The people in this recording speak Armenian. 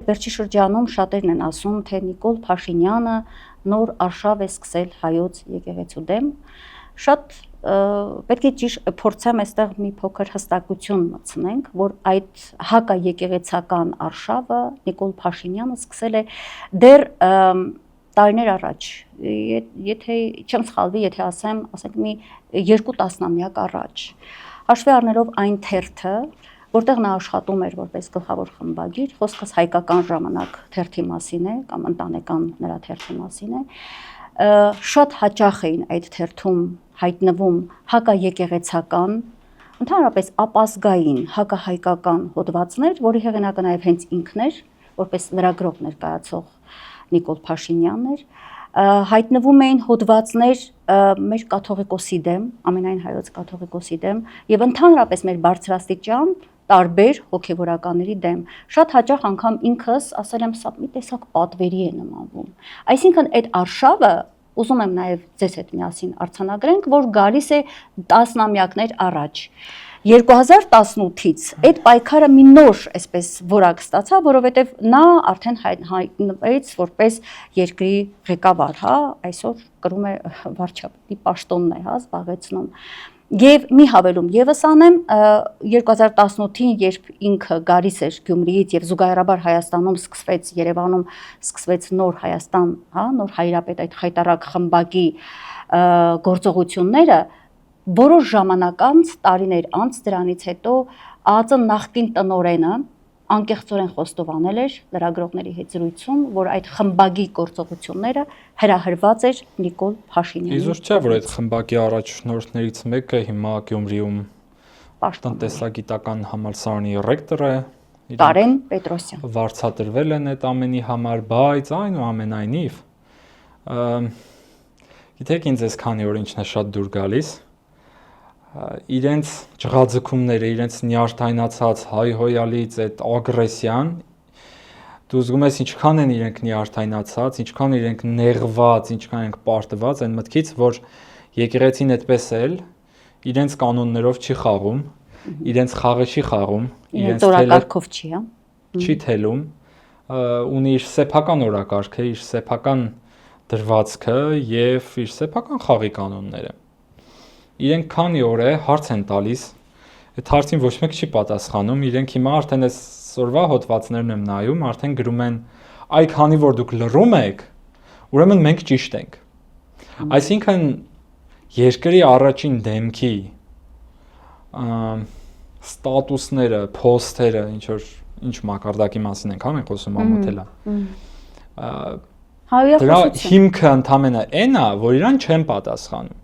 Վերջի շրջանում շատերն են ասում, թե Նիկոլ Փաշինյանը նոր արշավ է սկսել հայոց եկեղեցու դեմ։ Շատ պետք է ճիշտ փորձեմ այստեղ մի փոքր հստակություն մտցնենք, որ այդ հակաեկեղեցական արշավը Նիկոլ Փաշինյանը սկսել է դեռ տարիներ առաջ, եթե չեմ սխալվի, եթե ասենք մի 2 տասնամյակ առաջ, հաշվի առնելով այն թերթը, որտեղ նա աշխատում էր որպես գլխավոր խմբագիր, խոսքս հայկական ժամանակ թերթի մասին է կամ ընտանեկան նրա թերթի մասին է, շատ հաճախ էին այդ թերթում հայտնվում հակաեկեղեցական, ընդհանրապես ապազգային հակահայկական հոդվածներ, որի հեղինակը նաև հենց ինքն էր, որպես լրագրող ներկայացող Նիկոլ Փաշինյանն էր, հայտնվում էին հոդվածներ մեր կաթողիկոսի դեմ, ամենայն հայոց կաթողիկոսի դեմ եւ ընդհանրապես մեր բարձրաստիճան տարբեր հոգեվորականների դեմ։ Շատ հաճախ անգամ ինքս ասել եմ, սա մի տեսակ պատվերի է նմանվում։ Այսինքն այդ արշավը, ուզում եմ նաև ձեզ հետ միասին արձանագրենք, որ գալիս է տասնամյակներ առաջ։ 2018-ից այդ պայքարը մի նոր այսպես որակ ստացավ, որովհետև նա արդեն հայտնվեց որպես երկրի ղեկավար, հա, այսօր կրում է վարչապետի պաշտոնն է, հա, զբաղեցնում։ Եվ մի հավելում եւս անեմ, 2018-ին, երբ ինքը գալիս էր Գյումրիից եւ զուգահեռաբար Հայաստանում սկսվեց, Երևանում սկսվեց նոր Հայաստան, հա, նոր հայրապետ այդ խայտարակ խմբակի գործողությունները, որոշ ժամանակ անց, տարիներ անց դրանից հետո ԱԱԾ նախկին տնօրենը անկեղծորեն խոստովանել էր լրագրողների հետ զրույցում, որ այդ խմբակի գործողությունները հրահրված էր Նիկոլ Փաշինյանի։ Իզուր չէ, որ այդ խմբակի առաջնորդներից մեկը հիմա Գյումրիում տնտեսագիտական համալսարանի ռեկտոր է, Կարեն Պետրոսյան։ Վարձատրվել են այդ ամենի համար, բայց այնուամենայնիվ գիտեք ինձ այսքանի օր ինչն է շատ դուր գալիս, իրենց ջղաձգումները, իրենց նյարդայնացած հայհոյալից այդ ագրեսիան, դու զգում ես ինչքան են իրենք նյարդայնացած, ինչքան իրենք նեղված, ինչքան իրենք պարտված այն մտքից, որ եկեղեցին այդպես էլ իրենց կանոններով չի խաղում, իրենց խաղը չի խաղում, իրենց օրակարգով չի, հա։ Չի թելում, ունի իր սեփական օրակարգը, իր սեփական դրվածքը եւ իր սեփական խաղի կանոնները։ Իրենք քանի օր է հարց են տալիս, այդ հարցին ոչ մեկ չի պատասխանում, իրենք հիմա արդեն այսօրվա հոդվածներն եմ նայում, արդեն գրում են, այ քանի որ դուք լռում եք, ուրեմն մենք ճիշտ ենք։ Այսինքն երկրի առաջին դեմքի ստատուսները, փոստերը, ինչ մակարդակի մասին ենք, հա, մենք խոսում ամոթելա։ Դրա հիմքը ընդամենը այն է, որ իրան չեն պատասխանում։